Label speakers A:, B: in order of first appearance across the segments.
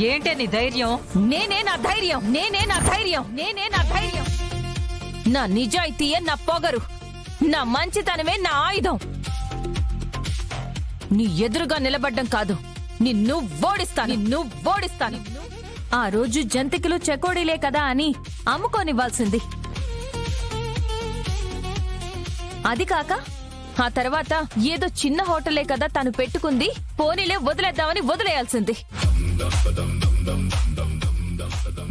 A: ఏంటే నీ ధైర్యం?
B: నేనే నా ధైర్యం, నేనే నా ధైర్యం, నేనే నా ధైర్యం. నా నిజాయితీయే నా పొగరు, నా మంచితనమే నా ఆయుధం. నీ ఎదురుగా నిలబడ్డం కాదు, నిన్ను ఓడిస్తాను. ఆ రోజు జంతికలు చెకోడీలే కదా అని అమ్ముకోనివ్వాల్సింది. అది కాక ఆ తర్వాత ఏదో చిన్న హోటలే కదా తను పెట్టుకుంది, పోనీలే వదిలేద్దామని వదిలేయాల్సింది.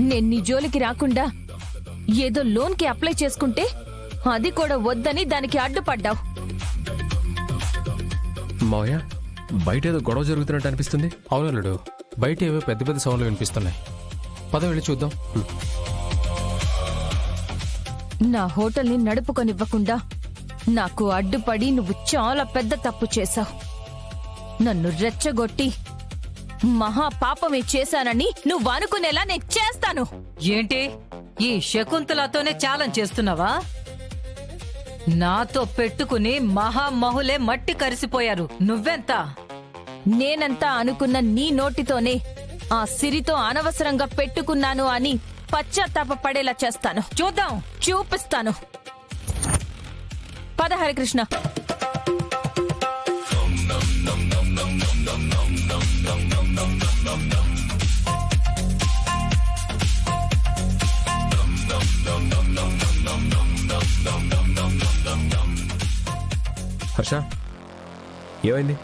B: నేను నీ జోలికి రాకుండా ఏదో లోన్కి అప్లై చేసుకుంటే అది కూడా వద్దని దానికి అడ్డుపడ్డావు.
C: మావయ్య, బయట ఏదో గొడవ జరుగుతున్నట్టు అనిపిస్తుంది.
D: అవునల్లుడు, బయట ఏవో పెద్ద పెద్ద సౌండ్లు వినిపిస్తున్నాయి. పద వెళ్ళి చూద్దాం.
B: నా హోటల్ని నడుపుకొనివ్వకుండా నాకు అడ్డుపడి నువ్వు చాలా పెద్ద తప్పు చేశావు. నన్ను రెచ్చగొట్టి మహాపాపమే చేశానని నువ్వు అనుకునేలా నేను చేస్తాను.
A: ఏంటి ఈ శకుంతలతోనే ఛాలెంజ్ చేస్తున్నావా? నాతో పెట్టుకుని మహామహులే మట్టి కరిసిపోయారు, నువ్వెంత?
B: నేనంతా అనుకున్న నీ నోటితోనే ఆ సిరితో అనవసరంగా పెట్టుకున్నాను అని పశ్చాత్తాప పడేలా చేస్తాను. చూపిస్తాను. పద హరికృష్ణ.
C: హర్ష, ఏమైంది?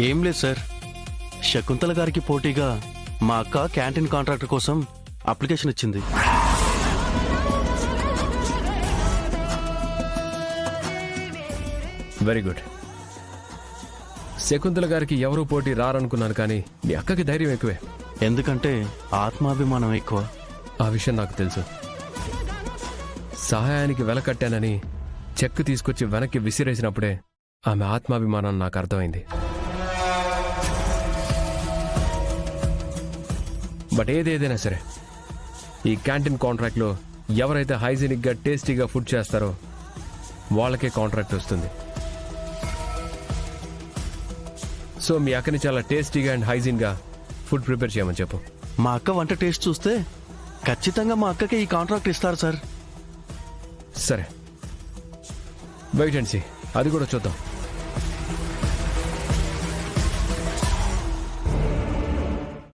E: ఏం లేదు సార్, శకుంతల గారికి పోటీగా మా అక్క క్యాంటీన్ కాంట్రాక్టర్ కోసం అప్లికేషన్ ఇచ్చింది.
C: Very good. శకుంతల గారికి ఎవరూ పోటీ రారనుకున్నాను, కానీ మీ అక్కకి ధైర్యం ఎక్కువే.
E: ఎందుకంటే ఆత్మాభిమానం ఎక్కువ.
C: ఆ విషయం నాకు తెలుసు. సహాయానికి వెలకట్టానని చెక్కు తీసుకొచ్చి వెనక్కి విసిరేసినప్పుడే ఆమె ఆత్మాభిమానం నాకు అర్థమైంది. బట్ ఏదేదైనా సరే, ఈ క్యాంటీన్ కాంట్రాక్ట్లో ఎవరైతే హైజీనిక్గా టేస్టీగా ఫుడ్ చేస్తారో వాళ్ళకే కాంట్రాక్ట్ వస్తుంది. సో మీ అక్కని చాలా టేస్టీగా అండ్ హైజీన్గా ఫుడ్ ప్రిపేర్ చేయమని చెప్పు.
E: మా అక్క వంట టేస్ట్ చూస్తే ఖచ్చితంగా మా అక్కకి ఈ కాంట్రాక్ట్ ఇస్తారు సార్.
C: సరే, వెయిట్ అండ్ సీ, అది కూడా చూద్దాం.